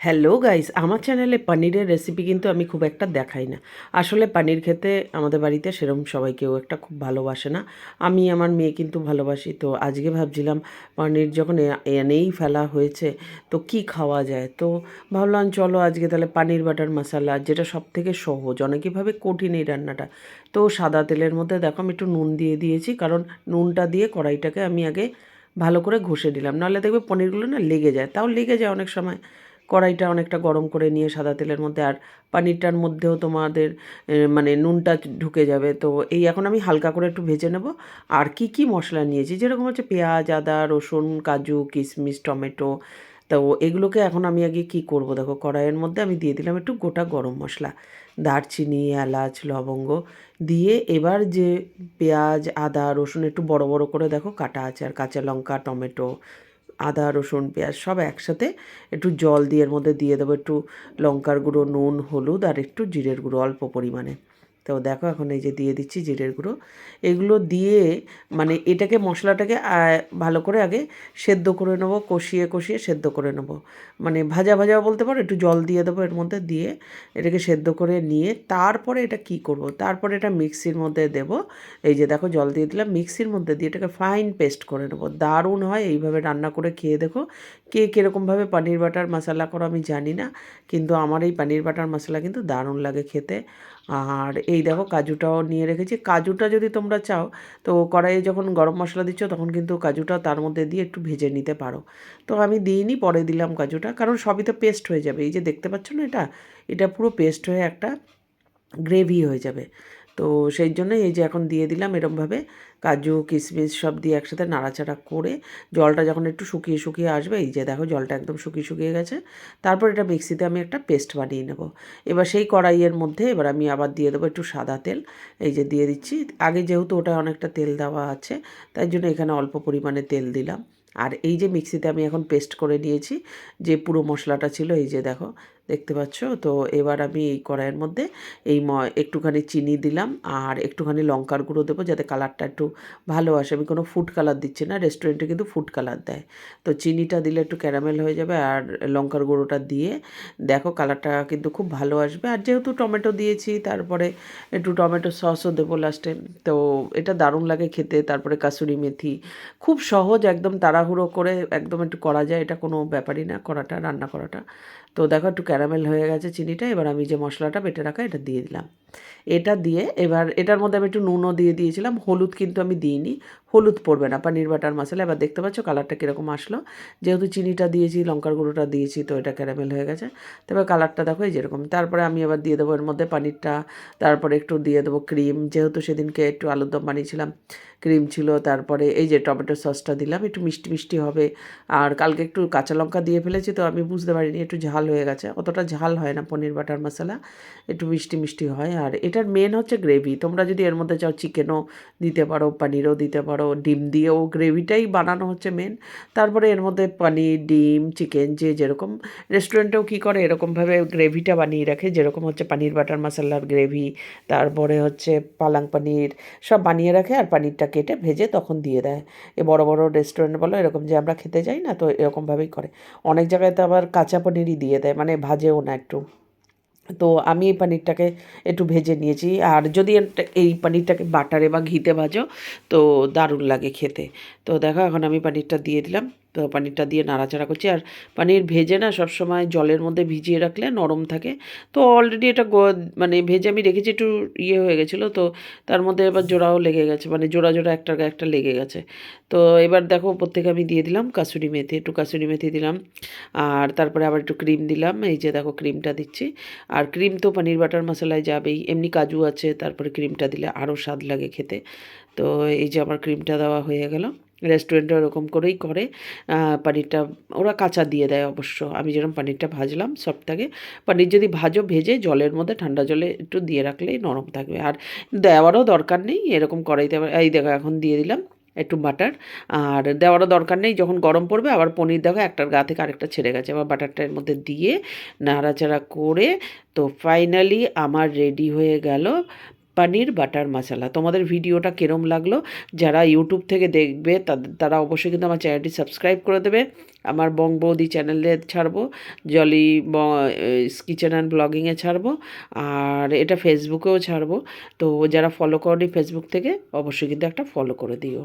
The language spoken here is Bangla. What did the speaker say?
হ্যালো গাইস, আমার চ্যানেলে পনিরের রেসিপি কিন্তু আমি খুব একটা দেখাই না। আসলে পনির খেতে আমাদের বাড়িতে সেরকম সবাই কেউ একটা খুব ভালোবাসে না। আমি আমার মেয়ে কিন্তু ভালোবাসি। তো আজকে ভাবছিলাম পনির যখন এনেই ফেলা হয়েছে তো কি খাওয়া যায়। তো ভাবলাম চলো আজকে তাহলে পানির বাটার মশলা, যেটা সবথেকে সহজ, অনেকেই ভাবে কঠিন এই রান্নাটা। তো সাদা তেলের মধ্যে দেখো আমি একটু নুন দিয়ে দিয়েছি, কারণ নুনটা দিয়ে কড়াইটাকে আমি আগে ভালো করে ঘষে দিলাম, নাহলে দেখবে পনিরগুলো না লেগে যায়, তাও লেগে যায় অনেক সময়। কড়াইটা অনেকটা গরম করে নিয়ে সাদা তেলের মধ্যে, আর পানিরটার মধ্যেও তোমাদের মানে নুনটা ঢুকে যাবে। তো এই এখন আমি হালকা করে একটু ভেজে নেব। আর কি কি মশলা নিয়েছি, যেরকম হচ্ছে পেঁয়াজ, আদা, রসুন, কাজু, কিশমিশ, টমেটো। তো এগুলোকে এখন আমি আগে কি করব, দেখো কড়াইয়ের মধ্যে আমি দিয়ে দিলাম একটু গোটা গরম মশলা, দারচিনি, এলাচ, লবঙ্গ দিয়ে এবার যে পেঁয়াজ, আদা, রসুন একটু বড় বড় করে দেখো কাটা আছে, আর কাঁচা লঙ্কা, টমেটো, আদা, রসুন, পেঁয়াজ সব একসাথে একটু জল দিয়ে এর মধ্যে দিয়ে দেবো একটু লঙ্কার গুঁড়ো, নুন, হলুদ আর একটু জিরের গুঁড়ো অল্প পরিমাণে। তো দেখো এখন এই যে দিয়ে দিচ্ছি জিরের গুঁড়ো। এগুলো দিয়ে মানে এটাকে মশলাটাকে ভালো করে আগে সেদ্ধ করে নেবো, কষিয়ে কষিয়ে সেদ্ধ করে নেবো। মানে ভাজা ভাজা বলতে পারো, একটু জল দিয়ে দেবো এর মধ্যে, দিয়ে এটাকে সেদ্ধ করে নিয়ে তারপরে এটা কি করব, তারপরে এটা মিক্সির মধ্যে দেব। এই যে দেখো জল দিয়ে দিলাম, মিক্সির মধ্যে দিয়ে এটাকে ফাইন পেস্ট করে নেবো। দারুণ হয়, এইভাবে রান্না করে খেয়ে দেখো। কে কীরকমভাবে পনির বাটার মশলা করো আমি জানি না, কিন্তু আমার এই পনির বাটার মশলা কিন্তু দারুণ লাগে খেতে। আর এই দেখো কাজুটাও নিয়ে রেখেছি। কাজুটা যদি তোমরা চাও তো কড়াইয়ে যখন গরম মশলা দিচ্ছ তখন কিন্তু কাজুটা তার মধ্যে দিয়ে একটু ভেজে নিতে পারো। তো আমি দিইনি, পরে দিলাম কাজুটা, কারণ সবই তো পেস্ট হয়ে যাবে। এই যে দেখতে পাচ্ছ না, এটা এটা পুরো পেস্ট হয়ে একটা গ্রেভি হয়ে যাবে। তো সেই জন্যই এই যে এখন দিয়ে দিলাম এরমভাবে কাজু, কিশমিশ সব দিয়ে একসাথে নাড়াচাড়া করে জলটা যখন একটু শুকিয়ে শুকিয়ে আসবে, এই যে দেখো জলটা একদম শুকিয়ে শুকিয়ে গেছে, তারপর এটা মিক্সিতে আমি একটা পেস্ট বানিয়ে নেব। এবার সেই কড়াইয়ের মধ্যে এবার আমি আবার দিয়ে দেবো একটু সাদা তেল। এই যে দিয়ে দিচ্ছি, আগে যেহেতু ওটা অনেকটা তেল দেওয়া আছে তাই জন্য এখানে অল্প পরিমাণে তেল দিলাম। আর এই যে মিক্সিতে আমি এখন পেস্ট করে নিয়েছি যে পুরো মশলাটা ছিল, এই যে দেখো দেখতে পাচ্ছ। তো এবার আমি এই কড়াইয়ের মধ্যে এই একটুখানি চিনি দিলাম আর একটুখানি লঙ্কার গুঁড়ো দেবো, যাতে কালারটা একটু ভালো আসে। আমি কোনো ফুড কালার দিচ্ছি না, রেস্টুরেন্টে কিন্তু ফুড কালার দেয়। তো চিনিটা দিলে একটু ক্যারামেল হয়ে যাবে, আর লঙ্কার গুঁড়োটা দিয়ে দেখো কালারটা কিন্তু খুব ভালো আসবে। আর যেহেতু টমেটো দিয়েছি, তারপরে একটু টমেটো সসও দেবো লাস্টে। তো এটা দারুণ লাগে খেতে। তারপরে কাসুরি মেথি, খুব সহজ, একদম তাড়াহুড়ো করে একদম একটু করা যায়, এটা কোনো ব্যাপারই না করাটা, রান্না করাটা। তো দেখো একটু ক্যারামেল হয়ে গেছে চিনিটা, এবার আমি যে মশলাটা বেটে রাখা এটা দিয়ে দিলাম। এটা দিয়ে এবার এটার মধ্যে আমি একটু নুনও দিয়ে দিয়েছিলাম, হলুদ কিন্তু আমি দিইনি, হলুদ পড়বে না পনির বাটার মশলা। এবার দেখতে পাচ্ছ কালারটা কীরকম আসলো, যেহেতু চিনিটা দিয়েছি, লঙ্কার গুঁড়োটা দিয়েছি, তো এটা ক্যারামেল হয়ে গেছে। তবে কালারটা দেখো এই যেরকম। তারপরে আমি আবার দিয়ে দেবো এর মধ্যে পানিরটা, তারপরে একটু দিয়ে দেবো ক্রিম, যেহেতু সেদিনকে একটু আলুর দম বানিয়েছিলাম, ক্রিম ছিল। তারপরে এই যে টমেটো সসটা দিলাম, একটু মিষ্টি মিষ্টি হবে। আর কালকে একটু কাঁচা লঙ্কা দিয়ে ফেলেছি, তো আমি বুঝতে পারিনি একটু ঝাল হয়ে গেছে। অতটা ঝাল হয় না পনির বাটার মশলা, একটু মিষ্টি মিষ্টি হয়। আর এটার মেন হচ্ছে গ্রেভি। তোমরা যদি এর মধ্যে চাও চিকেনও দিতে পারো, পনিরও দিতে পারো, ডিম দিয়েও, গ্রেভিটাই বানানো হচ্ছে মেন। তারপরে এর মধ্যে পনির, ডিম, চিকেন যে যেরকম, রেস্টুরেন্টেও কী করে এরকমভাবে গ্রেভিটা বানিয়ে রাখে, যেরকম হচ্ছে পনির বাটার মশলার গ্রেভি, তারপরে হচ্ছে পালং পনির সব বানিয়ে রাখে, আর পনিরটা কেটে ভেজে তখন দিয়ে দেয়। এ বড় বড় রেস্টুরেন্ট বলো, এরকম যে আমরা খেতে যাই না, তো এরকমভাবেই করে। অনেক জায়গায় তো আবার কাঁচা পনিরই দিয়ে দেয়, মানে ভাজেও না একটু। তো আমি এই পনিরটাকে একটু ভেজে নিয়েছি। আর যদি এই পনিরটাকে বাটারে বা ঘিতে ভাজো তো দারুণ লাগে খেতে। তো দেখো এখন আমি পনিরটা দিয়ে দিলাম। তো পনিরটা দিয়ে নাড়াচাড়া করছি। আর পনির ভেজে না সবসময় জলের মধ্যে ভিজিয়ে রাখলে নরম থাকে। তো অলরেডি এটা মানে ভেজে আমি রেখেছি, একটু ইয়ে হয়ে গেছিলো, তো তার মধ্যে এবার জোড়াও লেগে গেছে, মানে জোড়া জোড়া একটার গায়ে একটা লেগে গেছে। তো এবার দেখো ওপর থেকে আমি দিয়ে দিলাম কাসুরি মেথি, একটু কাসুরি মেথি দিলাম। আর তারপরে আবার একটু ক্রিম দিলাম, এই যে দেখো ক্রিমটা দিচ্ছি। আর ক্রিম তো পনির বাটার মশলায় যাবেই, এমনি কাজু আছে, তারপরে ক্রিমটা দিলে আরও স্বাদ লাগে খেতে। তো এই যে আমার ক্রিমটা দেওয়া হয়ে গেল। রেস্টুরেন্টে ওরকম করেই করে। পনিরটা ওরা কাঁচা দিয়ে দেয় অবশ্য, আমি যেরকম পনিরটা ভাজলাম সবটাকে। পনির যদি ভাজো ভেজে জলের মধ্যে, ঠান্ডা জলে একটু দিয়ে রাখলেই নরম থাকবে, আর দেওয়ারও দরকার নেই, এরকম কড়াইতে এই দেখো এখন দিয়ে দিলাম একটু বাটার। আর দেওয়ারও দরকার নেই, যখন গরম পড়বে আবার পনির দেখো একটার গা থেকে আরেকটা ছেড়ে গেছে, আবার বাটারটা এর মধ্যে দিয়ে নাড়াচাড়া করে, তো ফাইনালি আমার রেডি হয়ে গেল পানির বাটার মশলা। তোমাদের ভিডিওটা কিরম লাগলো? যারা ইউটিউব থেকে দেখবে তারা অবশ্যই কিন্তু আমার চ্যানেলটি সাবস্ক্রাইব করে দেবে। আমার বং বৌদি চ্যানেলে ছাড়বো, জলি কিচেন অ্যান্ড ব্লগিংয়ে ছাড়বো, আর এটা ফেসবুকেও ছাড়বো। তো যারা ফলো করনি ফেসবুক থেকে অবশ্যই কিন্তু একটা ফলো করে দিও।